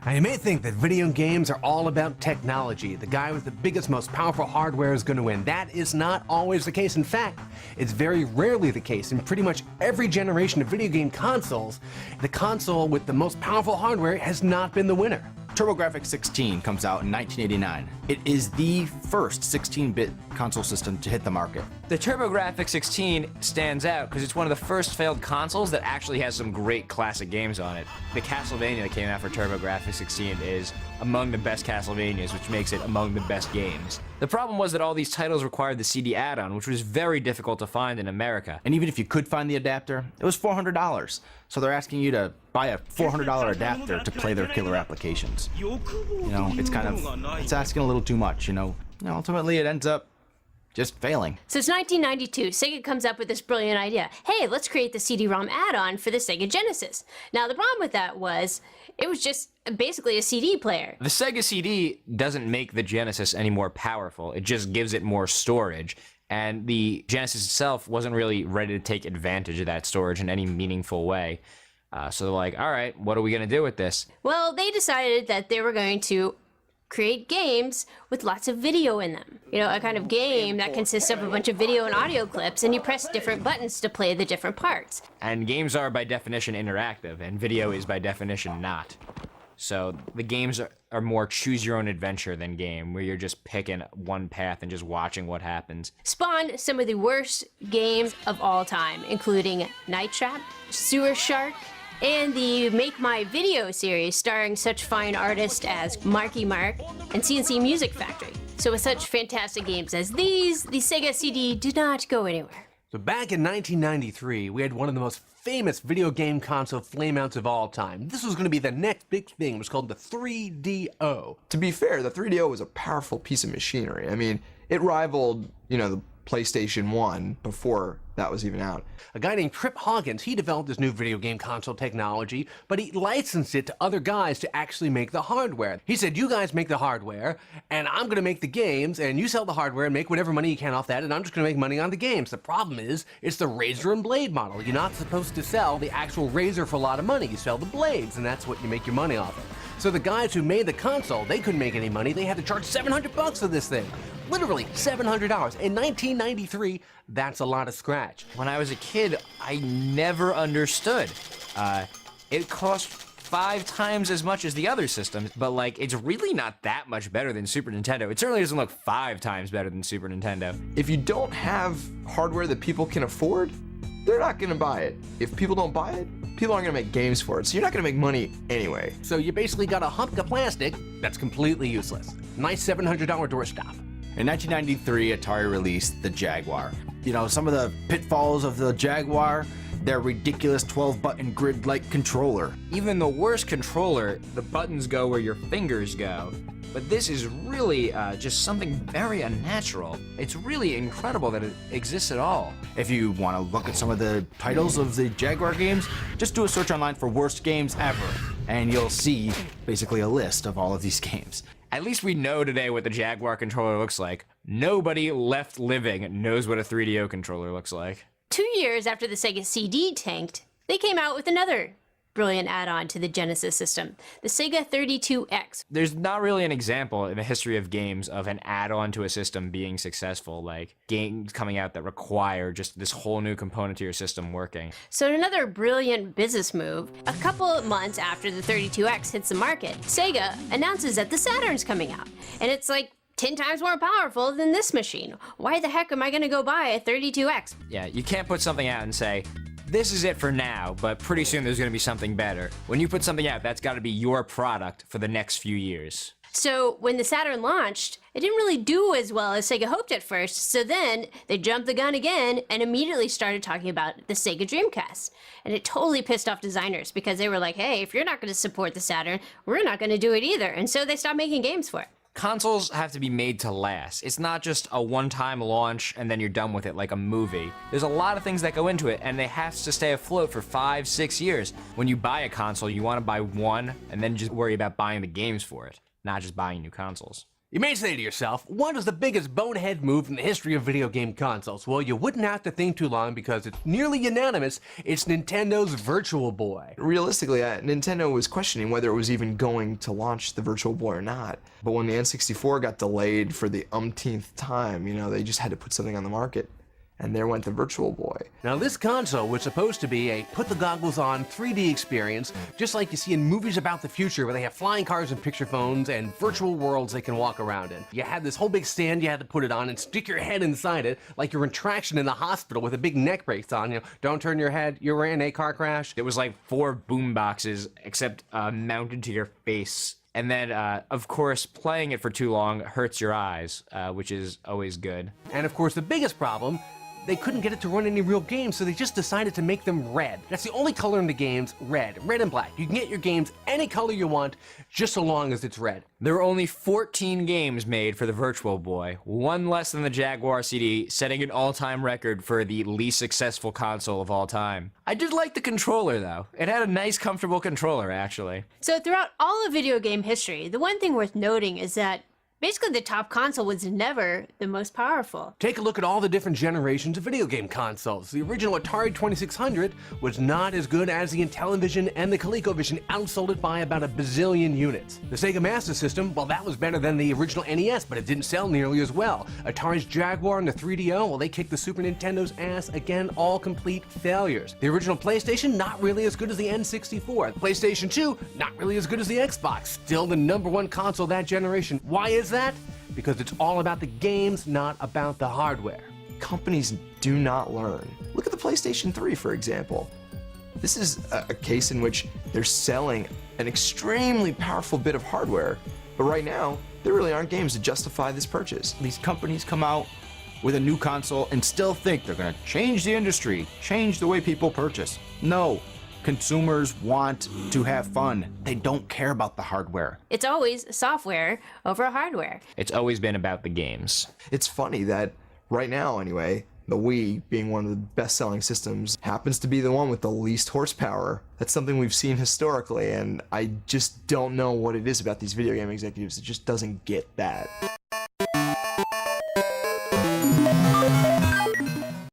Now, you may think that video games are all about technology. The guy with the biggest, most powerful hardware is going to win. That is not always the case. In fact, it's very rarely the case. In pretty much every generation of video game consoles, the console with the most powerful hardware has not been the winner. TurboGrafx 16 comes out in 1989. It is the first 16-bit console system to hit the market. The TurboGrafx 16 stands out because it's one of the first failed consoles that actually has some great classic games on it. The Castlevania that came out for TurboGrafx 16 is among the best Castlevanias, which makes it among the best games. The problem was that all these titles required the CD add-on, which was very difficult to find in America. And even if you could find the adapter, it was $400. So they're asking you to buy a $400 adapter to play their killer applications. You know, it's asking a little too much, you know. Ultimately it ends up just failing. Since 1992, Sega comes up with this brilliant idea. Hey, let's create the CD-ROM add-on for the Sega Genesis. Now, the problem with that was, it was just basically a CD player. The Sega CD doesn't make the Genesis any more powerful. It just gives it more storage. And the Genesis itself wasn't really ready to take advantage of that storage in any meaningful way. So they're like, all right, what are we going to do with this? Well, they decided that they were going to create games with lots of video in them. You know, a kind of game that consists of a bunch of video and audio clips, and you press different buttons to play the different parts. And games are by definition interactive, and video is by definition not. So the games are more choose your own adventure than game, where you're just picking one path and just watching what happens. Spawned some of the worst games of all time, including Night Trap, Sewer Shark, and the Make My Video series starring such fine artists as Marky Mark and CNC Music Factory. So with such fantastic games as these, the Sega CD did not go anywhere. So back in 1993, we had one of the most famous video game console flameouts of all time. This was going to be the next big thing. It was called the 3DO. To be fair, the 3DO was a powerful piece of machinery. I mean, it rivaled, you know, the PlayStation 1 before that was even out. A guy named Trip Hawkins, he developed this new video game console technology, but he licensed it to other guys to actually make the hardware. He said, you guys make the hardware, and I'm gonna make the games, and you sell the hardware and make whatever money you can off that, and I'm just gonna make money on the games. The problem is, it's the razor and blade model. You're not supposed to sell the actual razor for a lot of money. You sell the blades, and that's what you make your money off of. So the guys who made the console, they couldn't make any money. They had to charge $700 for this thing. Literally $700. In 1993, that's a lot of scratch. When I was a kid, I never understood. It cost 5 times as much as the other systems, but like, it's really not that much better than Super Nintendo. It certainly doesn't look 5 times better than Super Nintendo. If you don't have hardware that people can afford, they're not gonna buy it. If people don't buy it, people aren't gonna make games for it, so you're not gonna make money anyway. So you basically got a hunk of plastic that's completely useless. Nice $700 doorstop. In 1993, Atari released the Jaguar. You know, some of the pitfalls of the Jaguar, their ridiculous 12-button grid-like controller. Even the worst controller, the buttons go where your fingers go. But this is really just something very unnatural. It's really incredible that it exists at all. If you want to look at some of the titles of the Jaguar games, just do a search online for worst games ever, and you'll see basically a list of all of these games. At least we know today what the Jaguar controller looks like. Nobody left living knows what a 3DO controller looks like. 2 years after the Sega CD tanked, they came out with another brilliant add-on to the Genesis system, the Sega 32X. There's not really an example in the history of games of an add-on to a system being successful, like games coming out that require just this whole new component to your system working. So another brilliant business move, a couple of months after the 32X hits the market, Sega announces that the Saturn's coming out, and it's like 10 times more powerful than this machine. Why the heck am I gonna go buy a 32X? Yeah, you can't put something out and say, this is it for now, but pretty soon there's gonna be something better. When you put something out, that's gotta be your product for the next few years. So when the Saturn launched, it didn't really do as well as Sega hoped at first, so then they jumped the gun again and immediately started talking about the Sega Dreamcast. And it totally pissed off designers because they were like, hey, if you're not going to support the Saturn, we're not going to do it either. And so they stopped making games for it. Consoles have to be made to last. It's not just a one-time launch and then you're done with it like a movie. There's a lot of things that go into it, and they have to stay afloat for 5-6 years. When you buy a console, you want to buy one and then just worry about buying the games for it, not just buying new consoles. You may say to yourself, what is the biggest bonehead move in the history of video game consoles? Well, you wouldn't have to think too long because it's nearly unanimous. It's Nintendo's Virtual Boy. Realistically, Nintendo was questioning whether it was even going to launch the Virtual Boy or not. But when the N64 got delayed for the umpteenth time, they just had to put something on the market. And there went the Virtual Boy. Now, this console was supposed to be a put-the-goggles-on 3D experience, just like you see in movies about the future where they have flying cars and picture phones and virtual worlds they can walk around in. You had this whole big stand you had to put it on and stick your head inside it like you're in traction in the hospital with a big neck brace on. Don't turn your head, you're in a car crash. It was like 4 boom boxes, except mounted to your face. And then, of course, playing it for too long hurts your eyes, which is always good. And of course, the biggest problem, they couldn't get it to run any real games, so they just decided to make them red. That's the only color in the games, red and black. You can get your games any color you want, just so long as it's red. There were only 14 games made for the Virtual Boy, one less than the Jaguar CD, setting an all-time record for the least successful console of all time. I did like the controller, though. It had a nice, comfortable controller, actually. So throughout all of video game history, the one thing worth noting is that basically the top console was never the most powerful. Take a look at all the different generations of video game consoles. The original Atari 2600 was not as good as the Intellivision, and the ColecoVision outsold it by about a bazillion units. The Sega Master System, well, that was better than the original NES, but it didn't sell nearly as well. Atari's Jaguar and the 3DO, well, they kicked the Super Nintendo's ass. Again, all complete failures. The original PlayStation, not really as good as the N64. The PlayStation 2, not really as good as the Xbox. Still the #1 console that generation. Why is that? Because it's all about the games, not about the hardware. Companies do not learn. Look at the PlayStation 3, for example. This is a case in which they're selling an extremely powerful bit of hardware, but right now, there really aren't games to justify this purchase. These companies come out with a new console and still think they're going to change the industry, change the way people purchase. No. Consumers want to have fun. They don't care about the hardware. It's always software over hardware. It's always been about the games. It's funny that right now, anyway, the Wii, being one of the best-selling systems, happens to be the one with the least horsepower. That's something we've seen historically, and I just don't know what it is about these video game executives that just doesn't get that.